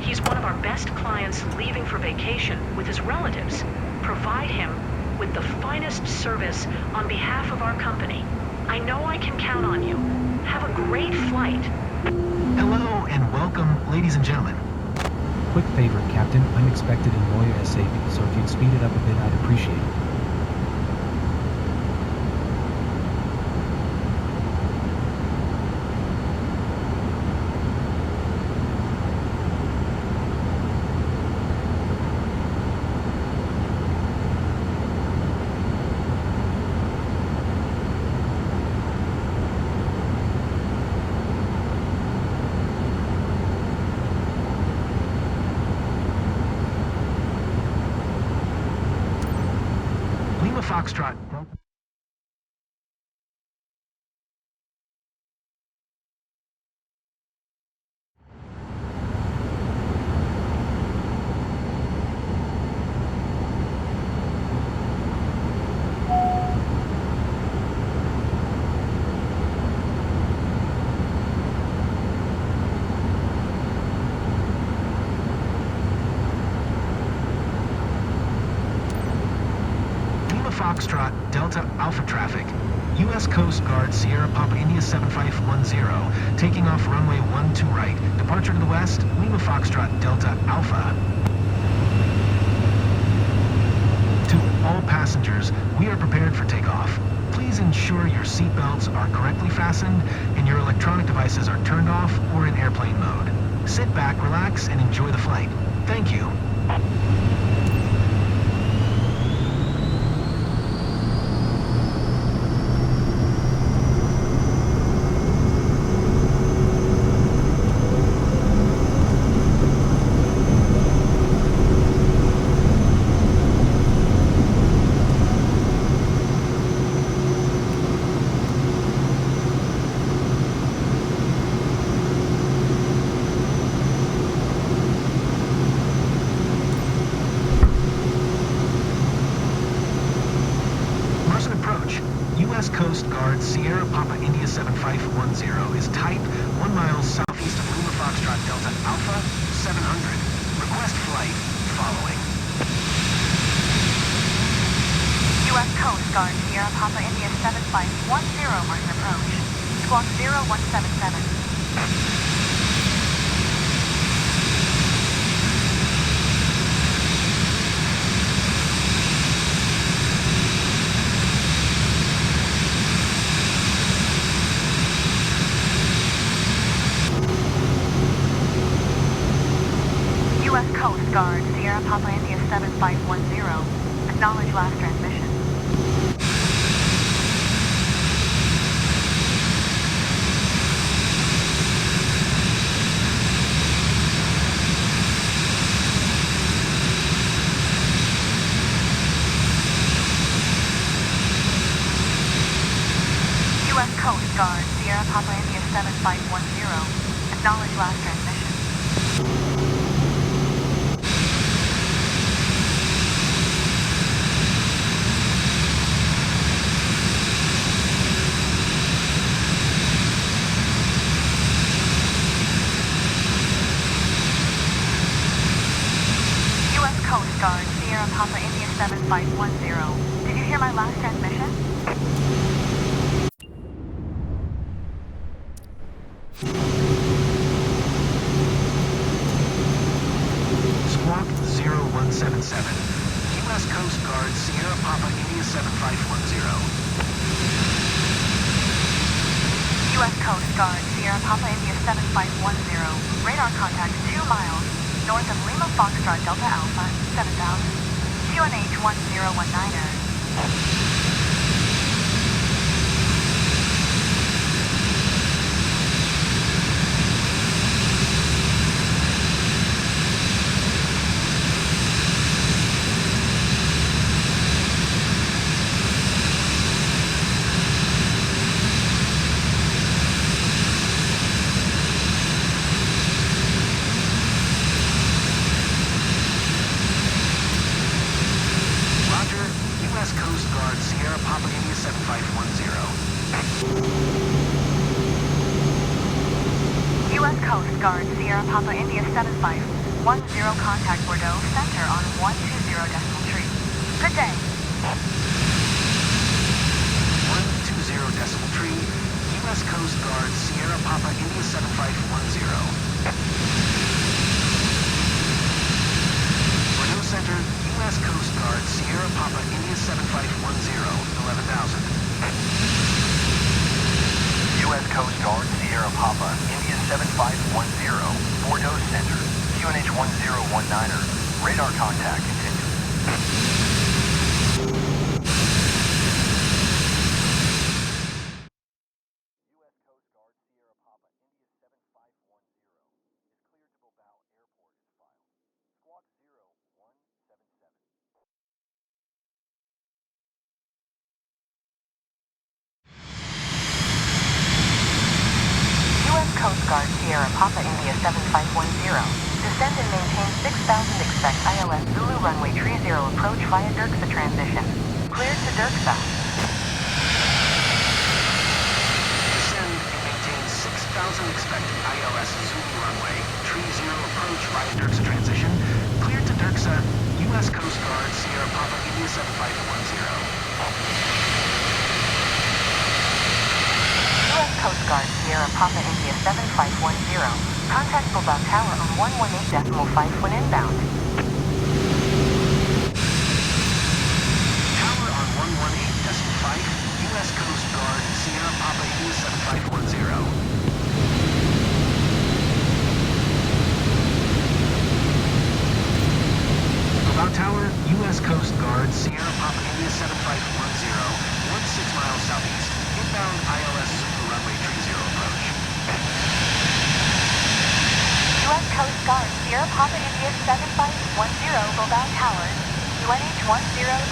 He's one of our best clients leaving for vacation with his relatives. Provide him with the finest service on behalf of our company. I know I can count on you. Have a great flight. Hello and welcome, ladies and gentlemen. Quick favor, Captain. I'm expected in Moya ASAP, so if you'd speed it up a bit, I'd appreciate it. Foxtrot. Foxtrot, Delta Alpha traffic. U.S. Coast Guard Sierra Papa India 7510, taking off runway 12 right. Departure to the west, Lima Foxtrot, Delta Alpha. To all passengers, we are prepared for takeoff. Please ensure your seatbelts are correctly fastened and your electronic devices are turned off or in airplane mode. Sit back, relax, and enjoy the flight. Thank you. U.S. Coast Guard Sierra Papa India 7510 is type 1 mile southeast of Lima Foxtrot Delta Alpha 700. Request flight following. U.S. Coast Guard Sierra Papa India 7510 marks approach. Squawk 0177. U.S. Coast Guard, Sierra Papa India 7510. Acknowledge last transmission. U.S. Coast Guard, Sierra Papa India 7510. Acknowledge last transmission. Coast Guard, Sierra Papa India 7510. Did you hear my last transmission? Squawk 0177. U.S. Coast Guard, Sierra Papa India 7510. U.S. Coast Guard, Sierra Papa India 7510. Radar contact 2 miles. North of Lima Foxtrot Delta Alpha, 7000. QNH 1019er. U.S. Coast Guard Sierra Papa India 7510. U.S. Coast Guard Sierra Papa India 75. contact Bordeaux Center on 120.3. Good day. 120.3, U.S. Coast Guard, Sierra Papa, India 7510. Bordeaux Center, U.S. Coast Guard, Sierra Papa, India 7510, 11,000. U.S. Coast Guard, Sierra Papa, India 7510, Bordeaux Center, QNH 1019er, radar contact continued. U.S. Coast Guard, Sierra Papa, India 7510, is cleared to Bilbao Airport is filed. Squawk 0177. U.S. Coast Guard Sierra Papa India 7510. Descend and maintain 6,000. Expect ILS Zulu runway 30 approach via Dirksa transition. Cleared to Dirksa. Descend and maintain 6,000. Expect ILS Zulu runway 30 approach via Dirksa transition. Cleared to Dirksa, U.S. Coast Guard, Sierra Papa, India 7510. U.S. Coast Guard Sierra Papa India 7510. Contact Bilbao Tower on 118.5 when inbound. Tower on 118.5, U.S. Coast Guard, Sierra Papa, India 7510. Bilbao Tower, U.S. Coast Guard, Sierra Papa, India 7510, 16 miles southeast. Inbound ILS Zulu runway 30 approach. U.S. Coast Guard Sierra Papa India 7510 Bilbao Tower, QNH 1020.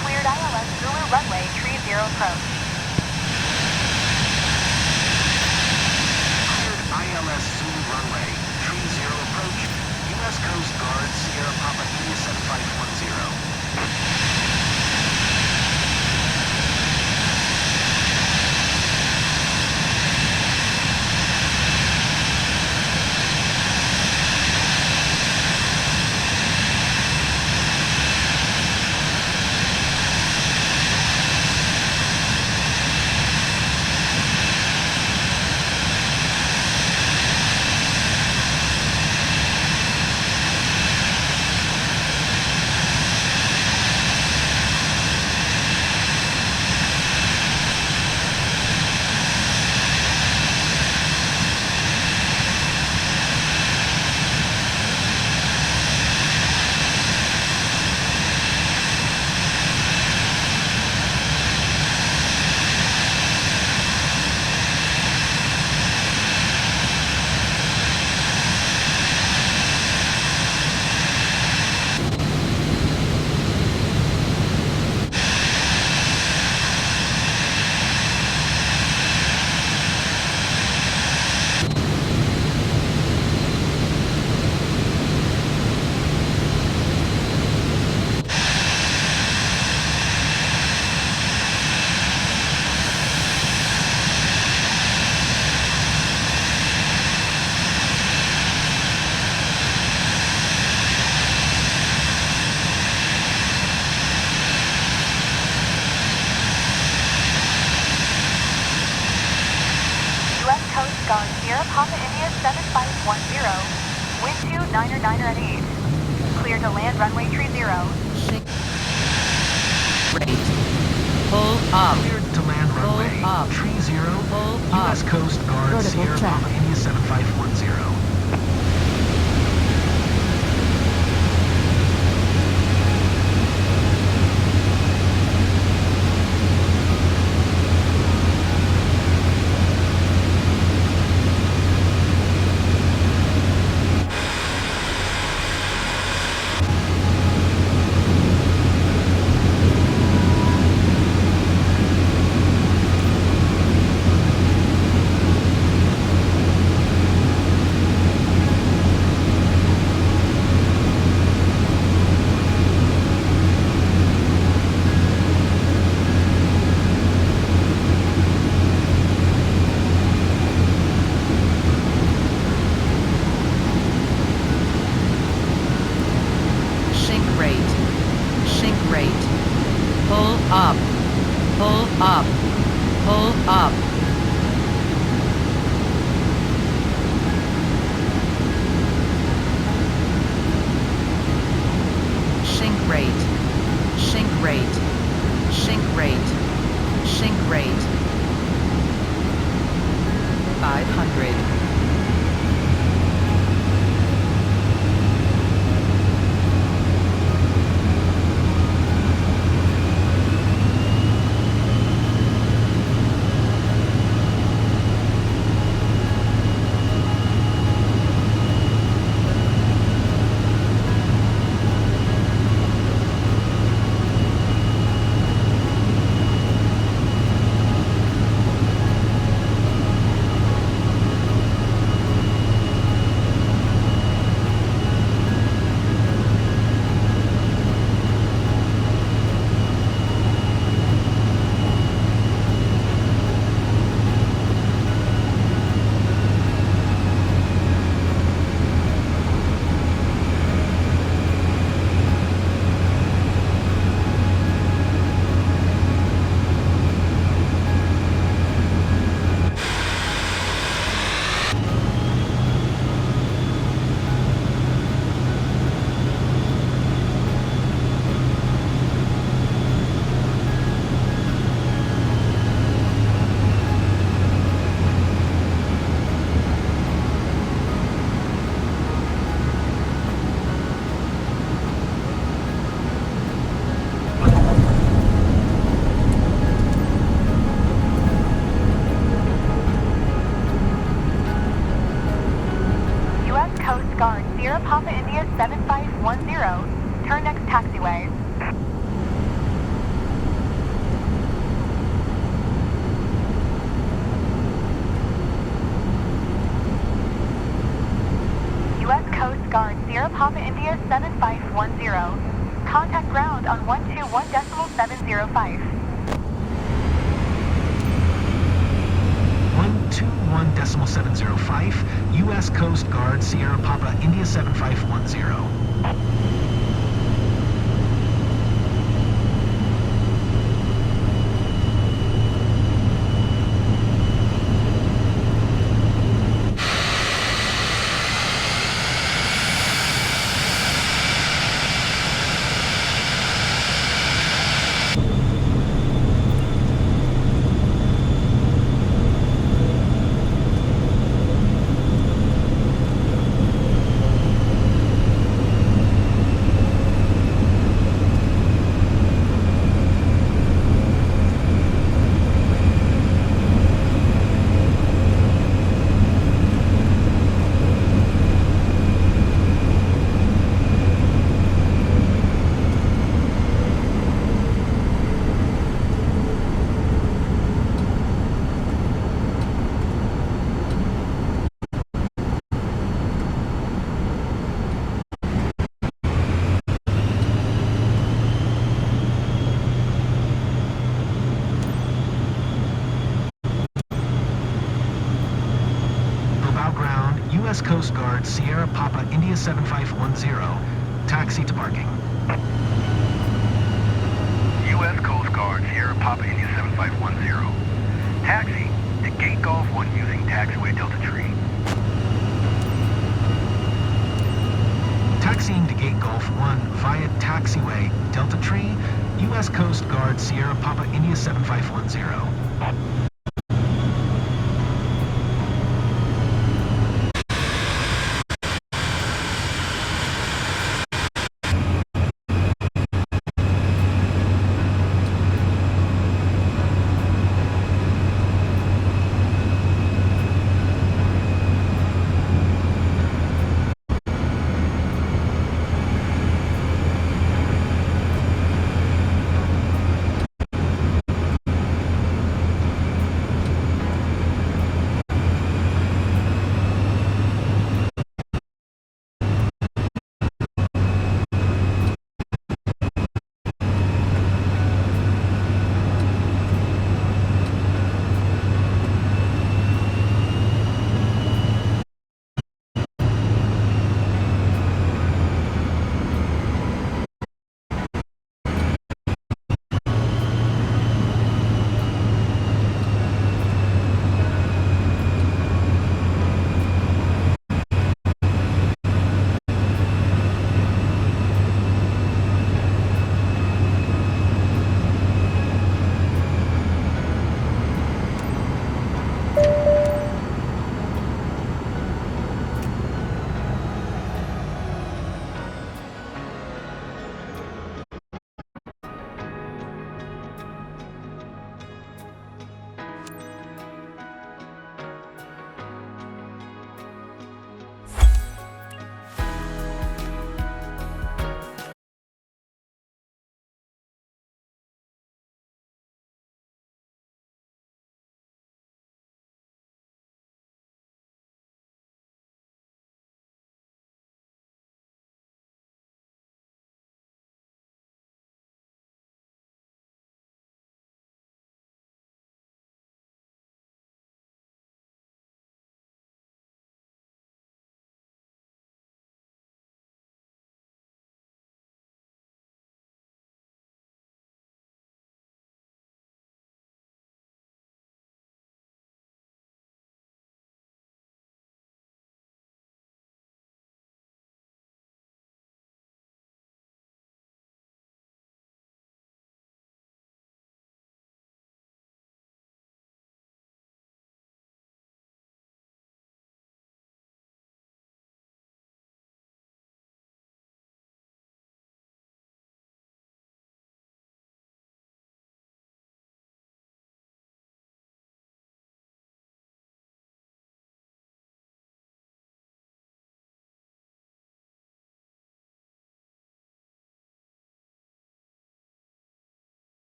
Cleared ILS Zulu runway 30 approach. Cleared ILS Zulu runway 30 approach. U.S. Coast Guard, Sierra Papa, India 7510. Guard Sierra Papa India 7510. Wind 29er at 8. Clear to land runway 30. Rate. Pull up. Cleared to land runway Pull up. 30. Pull U.S. up. Coast Guard, Vertical Sierra track. Papa, India 7510. Coast Guard, Sierra Papa India 7510. Turn next taxiway. U.S. Coast Guard, Sierra Papa India 7510. Contact ground on 121.705. 121.705, U.S. Coast Guard, Sierra Papa, India 7510. U.S. Coast Guard, Sierra Papa, India 7510. Taxi to parking. U.S. Coast Guard, Sierra Papa, India 7510. Taxi to Gate Golf 1 using taxiway Delta Tree. Taxiing to Gate Golf 1 via taxiway Delta Tree, U.S. Coast Guard, Sierra Papa, India 7510.